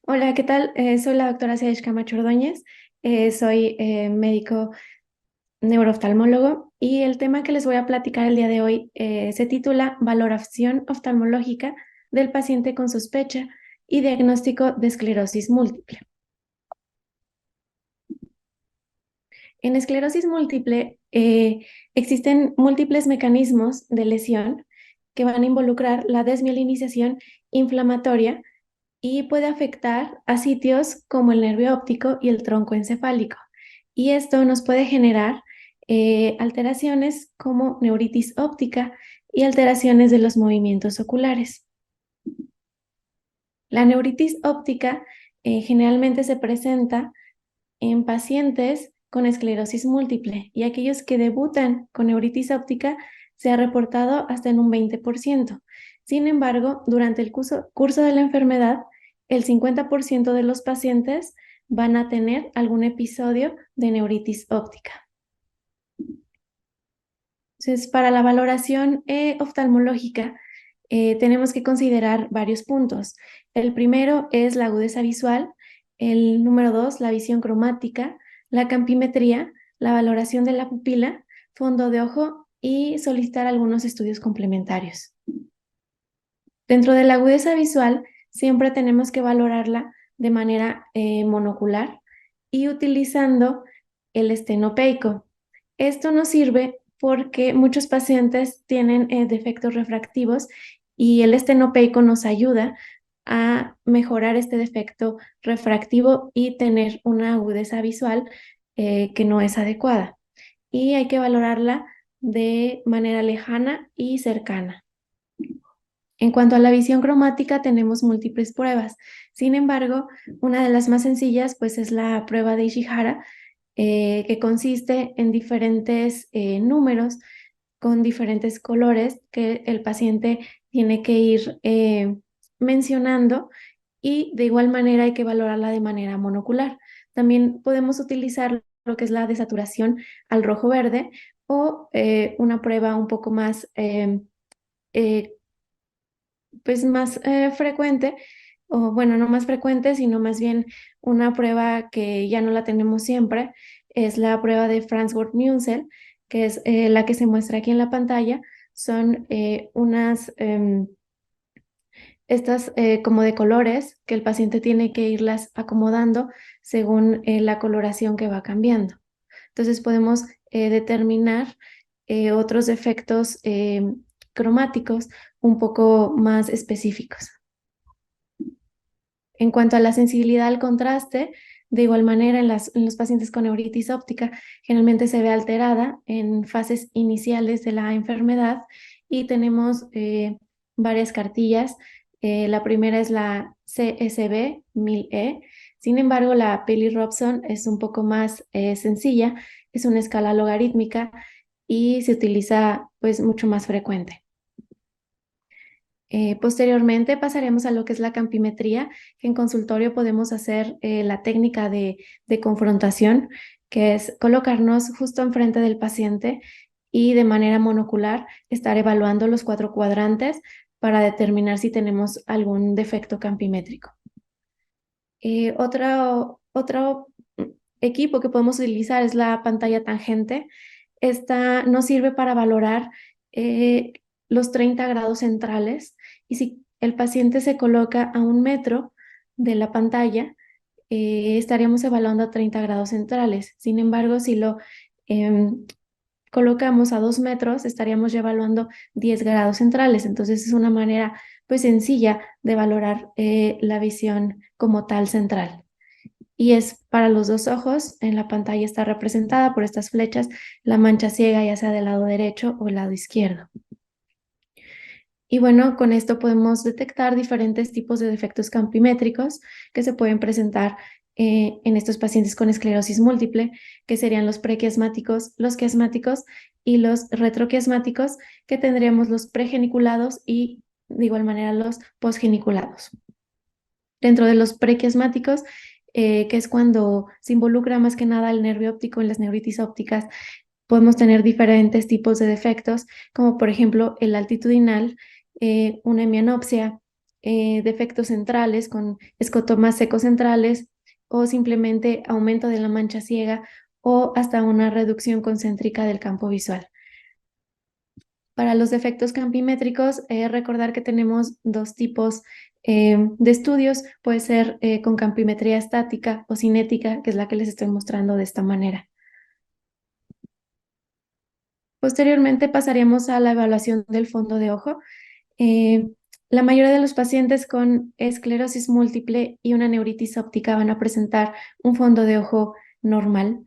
Hola, ¿qué tal? Soy la doctora Saish Camacho Ordóñez. Soy médico neurooftalmólogo y el tema que les voy a platicar el día de hoy se titula Valoración oftalmológica del paciente con sospecha y diagnóstico de esclerosis múltiple. En esclerosis múltiple existen múltiples mecanismos de lesión que van a involucrar la desmielinización inflamatoria y puede afectar a sitios como el nervio óptico y el tronco encefálico. Y esto nos puede generar alteraciones como neuritis óptica y alteraciones de los movimientos oculares. La neuritis óptica generalmente se presenta en pacientes con esclerosis múltiple y aquellos que debutan con neuritis óptica se ha reportado hasta en un 20%. Sin embargo, durante el curso de la enfermedad, el 50% de los pacientes van a tener algún episodio de neuritis óptica. Entonces, para la valoración oftalmológica, tenemos que considerar varios puntos. El primero es la agudeza visual, el número dos, la visión cromática, la campimetría, la valoración de la pupila, fondo de ojo y solicitar algunos estudios complementarios. Dentro de la agudeza visual, siempre tenemos que valorarla de manera monocular y utilizando el estenopeico. Esto nos sirve porque muchos pacientes tienen defectos refractivos y el estenopeico nos ayuda a mejorar este defecto refractivo y tener una agudeza visual que no es adecuada. Y hay que valorarla de manera lejana y cercana. En cuanto a la visión cromática, tenemos múltiples pruebas. Sin embargo, una de las más sencillas, pues, es la prueba de Ishihara, que consiste en diferentes números con diferentes colores que el paciente tiene que ir mencionando y de igual manera hay que valorarla de manera monocular. También podemos utilizar lo que es la desaturación al rojo-verde o una prueba un poco más eh, pues más frecuente, o bueno, no más frecuente, sino más bien una prueba que ya no la tenemos siempre, es la prueba de Farnsworth-Munsell, que es la que se muestra aquí en la pantalla. Son estas como de colores que el paciente tiene que irlas acomodando según la coloración que va cambiando. Entonces podemos determinar otros efectos cromáticos un poco más específicos. En cuanto a la sensibilidad al contraste, de igual manera en los pacientes con neuritis óptica generalmente se ve alterada en fases iniciales de la enfermedad y tenemos varias cartillas. La primera es la CSB 1000E. Sin embargo, la Peli-Robson es un poco más sencilla, es una escala logarítmica y se utiliza pues mucho más frecuente. Posteriormente pasaremos a lo que es la campimetría, que en consultorio podemos hacer la técnica de confrontación, que es colocarnos justo enfrente del paciente y de manera monocular estar evaluando los 4 cuadrantes para determinar si tenemos algún defecto campimétrico. Otro equipo que podemos utilizar es la pantalla tangente. Esta nos sirve para valorar los 30 grados centrales y si el paciente se coloca a 1 metro de la pantalla, estaríamos evaluando a 30 grados centrales. Sin embargo, si lo colocamos a 2 metros, estaríamos ya evaluando 10 grados centrales. Entonces es una manera pues sencilla de valorar la visión como tal central. Y es para los dos ojos. En la pantalla está representada por estas flechas la mancha ciega, ya sea del lado derecho o el lado izquierdo. Y bueno, con esto podemos detectar diferentes tipos de defectos campimétricos que se pueden presentar en estos pacientes con esclerosis múltiple, que serían los prequiasmáticos, los quiasmáticos y los retroquiasmáticos, que tendríamos los pregeniculados y de igual manera los posgeniculados. Dentro de los prequiasmáticos, que es cuando se involucra más que nada el nervio óptico en las neuritis ópticas, podemos tener diferentes tipos de defectos, como por ejemplo el altitudinal, una hemianopsia, defectos centrales con escotomas secos centrales o simplemente aumento de la mancha ciega o hasta una reducción concéntrica del campo visual. Para los defectos campimétricos, recordar que tenemos dos tipos de estudios. Puede ser con campimetría estática o cinética, que es la que les estoy mostrando de esta manera. Posteriormente pasaríamos a la evaluación del fondo de ojo. Eh, la mayoría de los pacientes con esclerosis múltiple y una neuritis óptica van a presentar un fondo de ojo normal.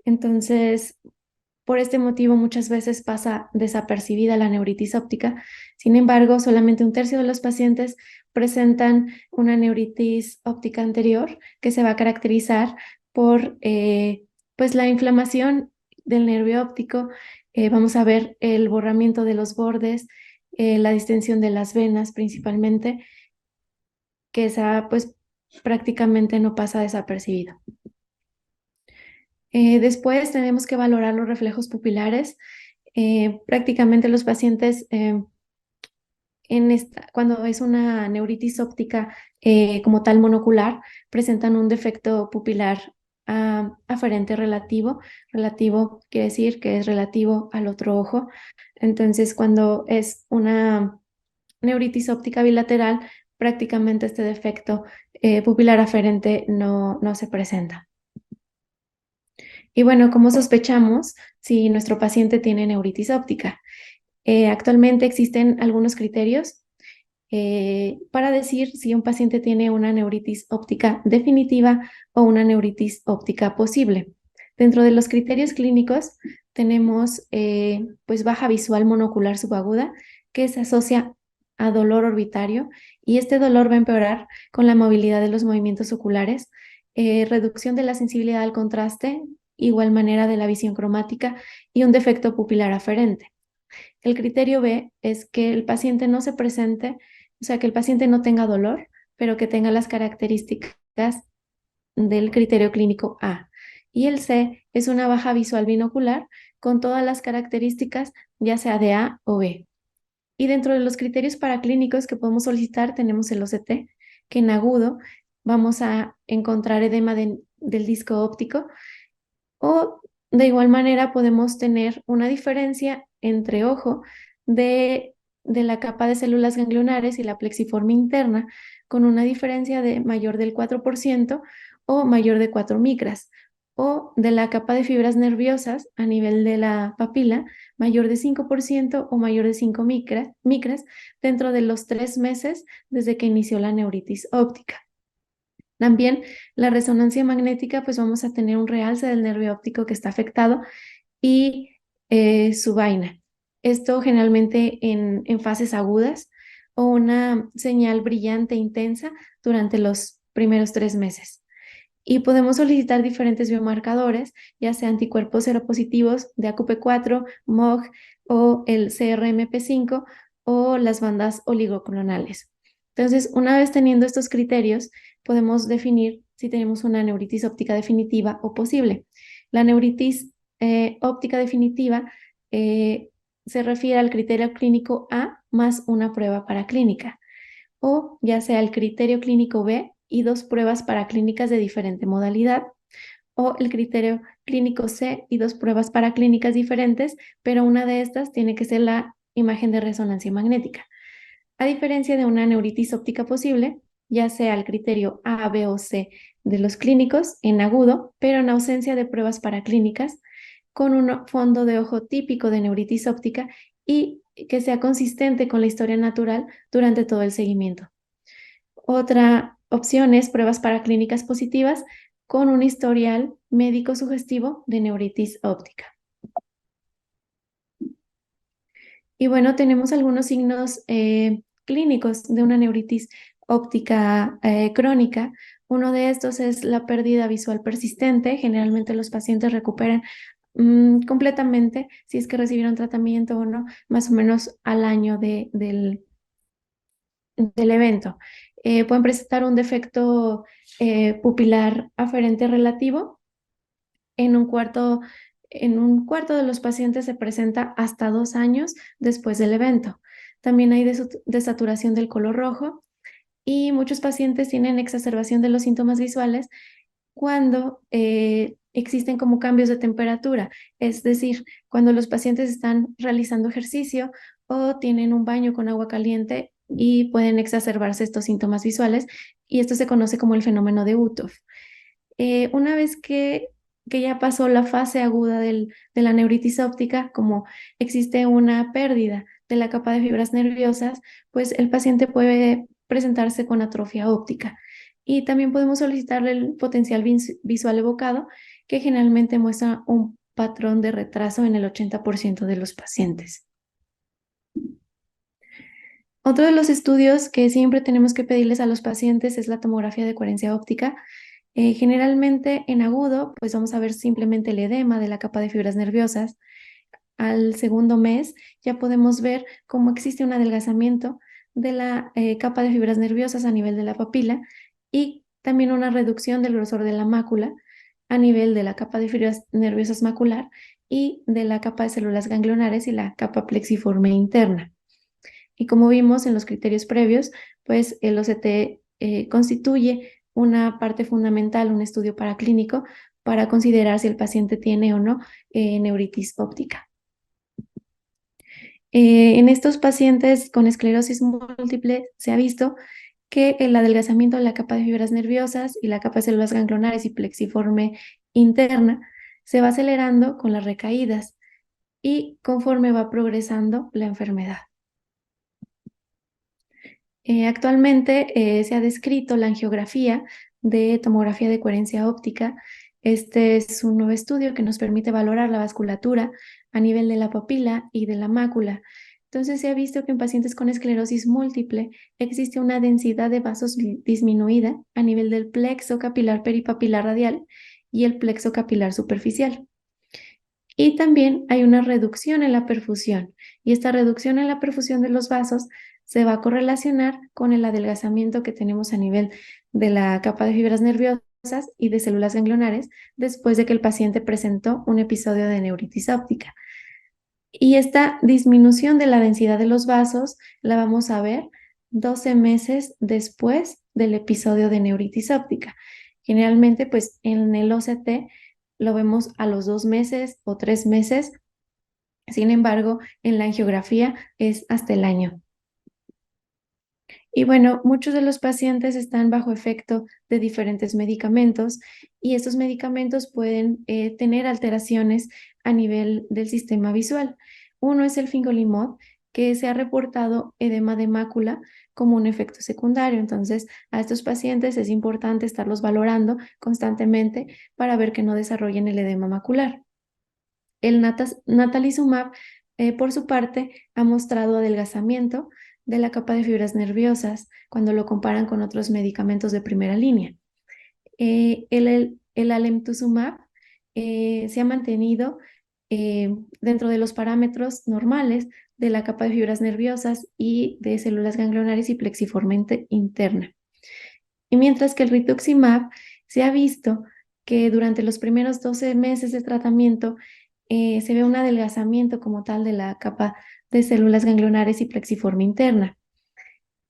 Entonces, por este motivo, muchas veces pasa desapercibida la neuritis óptica. Sin embargo, solamente un tercio de los pacientes presentan una neuritis óptica anterior que se va a caracterizar por pues la inflamación del nervio óptico. Vamos a ver el borramiento de los bordes, la distensión de las venas principalmente, que esa pues prácticamente no pasa desapercibido. Después tenemos que valorar los reflejos pupilares. Prácticamente los pacientes cuando es una neuritis óptica como tal monocular, presentan un defecto pupilar aferente relativo. Relativo quiere decir que es relativo al otro ojo. Entonces, cuando es una neuritis óptica bilateral, prácticamente este defecto pupilar aferente no se presenta. Y bueno, ¿cómo sospechamos si nuestro paciente tiene neuritis óptica? Actualmente existen algunos criterios para decir si un paciente tiene una neuritis óptica definitiva o una neuritis óptica posible. Dentro de los criterios clínicos tenemos pues baja visual monocular subaguda, que se asocia a dolor orbitario, y este dolor va a empeorar con la movilidad de los movimientos oculares, reducción de la sensibilidad al contraste, igual manera de la visión cromática y un defecto pupilar aferente. El criterio B es que el paciente no se presente, o sea, que el paciente no tenga dolor, pero que tenga las características del criterio clínico A. Y el C es una baja visual binocular con todas las características, ya sea de A o B. Y dentro de los criterios paraclínicos que podemos solicitar tenemos el OCT, que en agudo vamos a encontrar edema del disco óptico, o de igual manera podemos tener una diferencia entre ojo de la capa de células ganglionares y la plexiforme interna, con una diferencia de mayor del 4% o mayor de 4 micras, o de la capa de fibras nerviosas a nivel de la papila, mayor de 5% o mayor de 5 micras dentro de los 3 meses desde que inició la neuritis óptica. También la resonancia magnética, pues vamos a tener un realce del nervio óptico que está afectado y su vaina. Esto generalmente en fases agudas, o una señal brillante e intensa durante los primeros 3 meses. Y podemos solicitar diferentes biomarcadores, ya sea anticuerpos seropositivos de AQP4, MOG o el CRMP5 o las bandas oligoclonales. Entonces, una vez teniendo estos criterios, podemos definir si tenemos una neuritis óptica definitiva o posible. La neuritis óptica definitiva se refiere al criterio clínico A más una prueba paraclínica, o ya sea el criterio clínico B y 2 pruebas paraclínicas de diferente modalidad, o el criterio clínico C y 2 pruebas paraclínicas diferentes, pero una de estas tiene que ser la imagen de resonancia magnética. A diferencia de una neuritis óptica posible, ya sea el criterio A, B o C de los clínicos en agudo, pero en ausencia de pruebas paraclínicas, con un fondo de ojo típico de neuritis óptica y que sea consistente con la historia natural durante todo el seguimiento. Otra opción es pruebas paraclínicas positivas con un historial médico sugestivo de neuritis óptica. Y bueno, tenemos algunos signos clínicos de una neuritis óptica crónica. Uno de estos es la pérdida visual persistente. Generalmente los pacientes recuperan completamente, si es que recibieron tratamiento o no, más o menos al año del evento. Pueden presentar un defecto pupilar aferente relativo. En un cuarto de los pacientes se presenta hasta 2 años después del evento. También hay desaturación del color rojo, y muchos pacientes tienen exacerbación de los síntomas visuales cuando existen como cambios de temperatura, es decir, cuando los pacientes están realizando ejercicio o tienen un baño con agua caliente y pueden exacerbarse estos síntomas visuales, y esto se conoce como el fenómeno de Uthoff. Una vez que ya pasó la fase aguda de la neuritis óptica, como existe una pérdida de la capa de fibras nerviosas, pues el paciente puede presentarse con atrofia óptica. Y también podemos solicitarle el potencial visual evocado, que generalmente muestra un patrón de retraso en el 80% de los pacientes. Otro de los estudios que siempre tenemos que pedirles a los pacientes es la tomografía de coherencia óptica. Generalmente en agudo, pues vamos a ver simplemente el edema de la capa de fibras nerviosas. Al segundo mes ya podemos ver cómo existe un adelgazamiento de la capa de fibras nerviosas a nivel de la papila y también una reducción del grosor de la mácula a nivel de la capa de fibras nerviosas macular y de la capa de células ganglionares y la capa plexiforme interna. Y como vimos en los criterios previos, pues el OCT constituye una parte fundamental, un estudio paraclínico para considerar si el paciente tiene o no neuritis óptica. En estos pacientes con esclerosis múltiple se ha visto que el adelgazamiento de la capa de fibras nerviosas y la capa de células ganglionares y plexiforme interna se va acelerando con las recaídas y conforme va progresando la enfermedad. Actualmente se ha descrito la angiografía de tomografía de coherencia óptica. Este es un nuevo estudio que nos permite valorar la vasculatura a nivel de la papila y de la mácula. Entonces se ha visto que en pacientes con esclerosis múltiple existe una densidad de vasos disminuida a nivel del plexo capilar peripapilar radial y el plexo capilar superficial. Y también hay una reducción en la perfusión, y esta reducción en la perfusión de los vasos se va a correlacionar con el adelgazamiento que tenemos a nivel de la capa de fibras nerviosas y de células ganglionares después de que el paciente presentó un episodio de neuritis óptica. Y esta disminución de la densidad de los vasos la vamos a ver 12 meses después del episodio de neuritis óptica. Generalmente, pues en el OCT lo vemos a los 2 meses o 3 meses. Sin embargo, en la angiografía es hasta el año. Y bueno, muchos de los pacientes están bajo efecto de diferentes medicamentos y estos medicamentos pueden tener alteraciones a nivel del sistema visual. Uno es el fingolimod, que se ha reportado edema de mácula como un efecto secundario. Entonces, a estos pacientes es importante estarlos valorando constantemente para ver que no desarrollen el edema macular. El natalizumab, por su parte, ha mostrado adelgazamiento de la capa de fibras nerviosas cuando lo comparan con otros medicamentos de primera línea. El alemtuzumab se ha mantenido dentro de los parámetros normales de la capa de fibras nerviosas y de células ganglionares y plexiforme interna. Y mientras que el rituximab se ha visto que durante los primeros 12 meses de tratamiento se ve un adelgazamiento como tal de la capa de células ganglionares y plexiforme interna.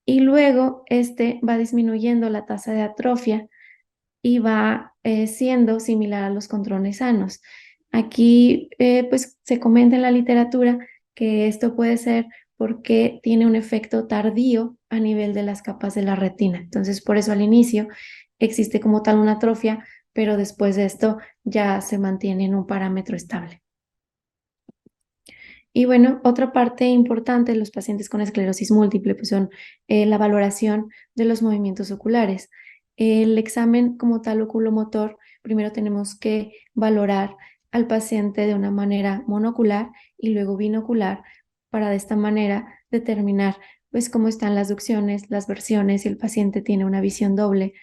Y luego este va disminuyendo la tasa de atrofia y va siendo similar a los controles sanos. Aquí pues se comenta en la literatura que esto puede ser porque tiene un efecto tardío a nivel de las capas de la retina. Entonces, por eso al inicio existe como tal una atrofia, pero después de esto ya se mantiene en un parámetro estable. Y bueno, otra parte importante de los pacientes con esclerosis múltiple pues son la valoración de los movimientos oculares. El examen como tal oculomotor, primero tenemos que valorar al paciente de una manera monocular y luego binocular para de esta manera determinar pues cómo están las ducciones, las versiones, si el paciente tiene una visión doble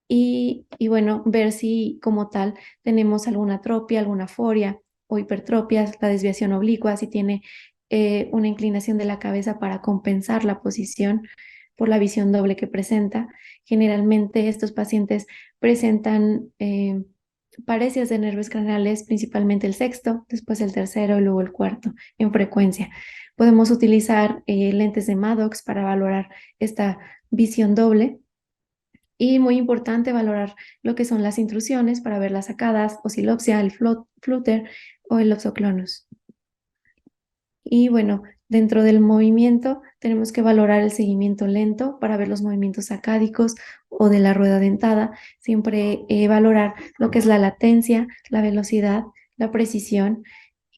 y bueno, ver si como tal tenemos alguna atropia, alguna foria o hipertropia, la desviación oblicua, si tiene una inclinación de la cabeza para compensar la posición por la visión doble que presenta. Generalmente estos pacientes presentan parecias de nervios craneales, principalmente el sexto, después el tercero y luego el cuarto en frecuencia. Podemos utilizar lentes de Maddox para valorar esta visión doble. Y muy importante valorar lo que son las intrusiones para ver las sacadas, oscilopsia, el flutter o el opsoclonus. Y bueno, dentro del movimiento tenemos que valorar el seguimiento lento para ver los movimientos sacádicos o de la rueda dentada. Siempre valorar lo que es la latencia, la velocidad, la precisión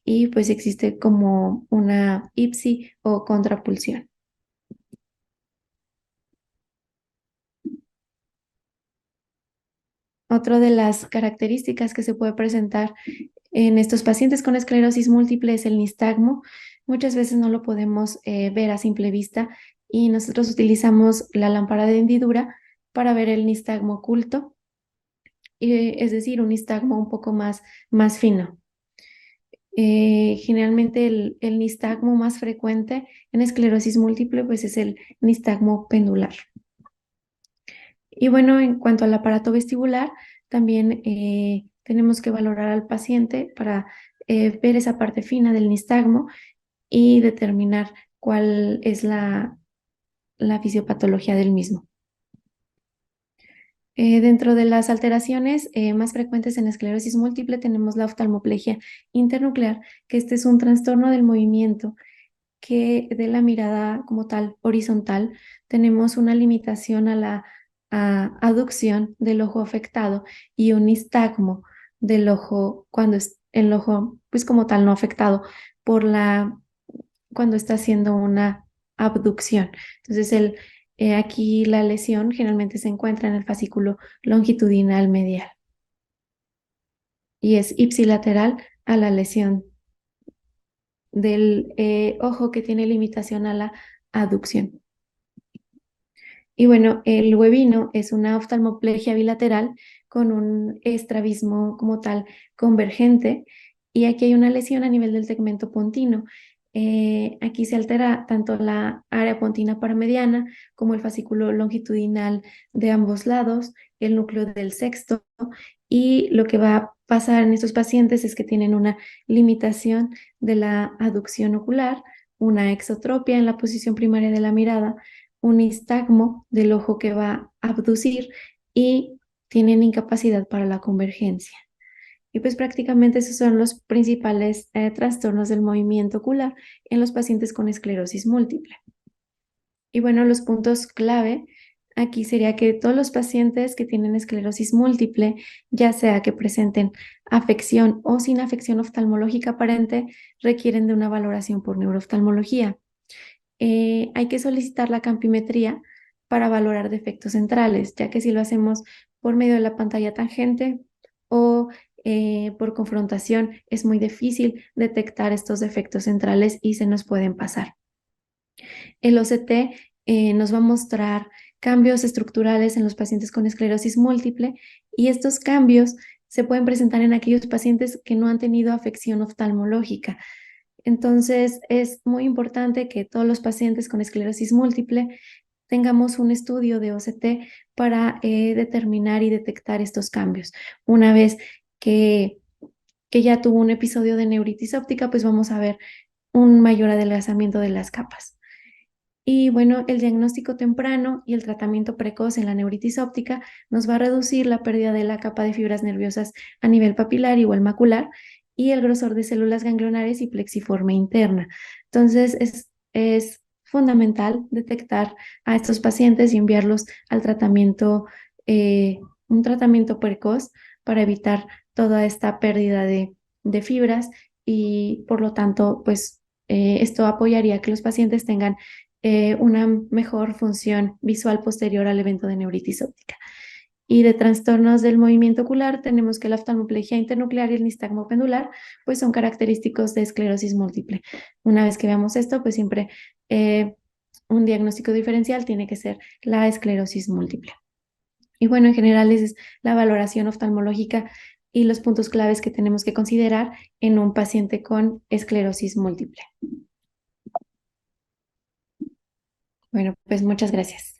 y pues existe como una ipsi o contrapulsión. Otra de las características que se puede presentar en estos pacientes con esclerosis múltiple es el nistagmo. Muchas veces no lo podemos ver a simple vista y nosotros utilizamos la lámpara de hendidura para ver el nistagmo oculto, es decir, un nistagmo un poco más fino. Generalmente el nistagmo más frecuente en esclerosis múltiple pues es el nistagmo pendular. Y bueno, en cuanto al aparato vestibular, también tenemos que valorar al paciente para ver esa parte fina del nistagmo y determinar cuál es la fisiopatología del mismo. Dentro de las alteraciones más frecuentes en esclerosis múltiple tenemos la oftalmoplegia internuclear, que este es un trastorno del movimiento que de la mirada como tal horizontal tenemos una limitación a la aducción del ojo afectado y un nistagmo del ojo cuando es el ojo pues como tal no afectado por cuando está haciendo una abducción. Entonces aquí la lesión generalmente se encuentra en el fascículo longitudinal medial y es ipsilateral a la lesión del ojo que tiene limitación a la aducción. Y bueno, el huevino es una oftalmoplegia bilateral con un estrabismo como tal convergente y aquí hay una lesión a nivel del tegmento pontino. Aquí se altera tanto la área pontina paramediana como el fascículo longitudinal de ambos lados, el núcleo del sexto y lo que va a pasar en estos pacientes es que tienen una limitación de la aducción ocular, una exotropia en la posición primaria de la mirada, un nistagmo del ojo que va a abducir y tienen incapacidad para la convergencia. Y pues prácticamente esos son los principales trastornos del movimiento ocular en los pacientes con esclerosis múltiple. Y bueno, los puntos clave aquí sería que todos los pacientes que tienen esclerosis múltiple, ya sea que presenten afección o sin afección oftalmológica aparente, requieren de una valoración por neurooftalmología. Hay que solicitar la campimetría para valorar defectos centrales, ya que si lo hacemos por medio de la pantalla tangente o por confrontación, es muy difícil detectar estos defectos centrales y se nos pueden pasar. El OCT nos va a mostrar cambios estructurales en los pacientes con esclerosis múltiple y estos cambios se pueden presentar en aquellos pacientes que no han tenido afección oftalmológica. Entonces, es muy importante que todos los pacientes con esclerosis múltiple tengamos un estudio de OCT para determinar y detectar estos cambios. Una vez que, que ya tuvo un episodio de neuritis óptica, pues vamos a ver un mayor adelgazamiento de las capas. Y bueno, el diagnóstico temprano y el tratamiento precoz en la neuritis óptica nos va a reducir la pérdida de la capa de fibras nerviosas a nivel papilar igual macular y el grosor de células ganglionares y plexiforme interna. Entonces, es fundamental detectar a estos pacientes y enviarlos al tratamiento, un tratamiento precoz para evitar toda esta pérdida de fibras y por lo tanto, pues esto apoyaría que los pacientes tengan una mejor función visual posterior al evento de neuritis óptica. Y de trastornos del movimiento ocular tenemos que la oftalmoplegia internuclear y el nistagmo pendular pues son característicos de esclerosis múltiple. Una vez que veamos esto, pues siempre un diagnóstico diferencial tiene que ser la esclerosis múltiple. Y bueno, en general es la valoración oftalmológica y los puntos claves que tenemos que considerar en un paciente con esclerosis múltiple. Bueno, pues muchas gracias.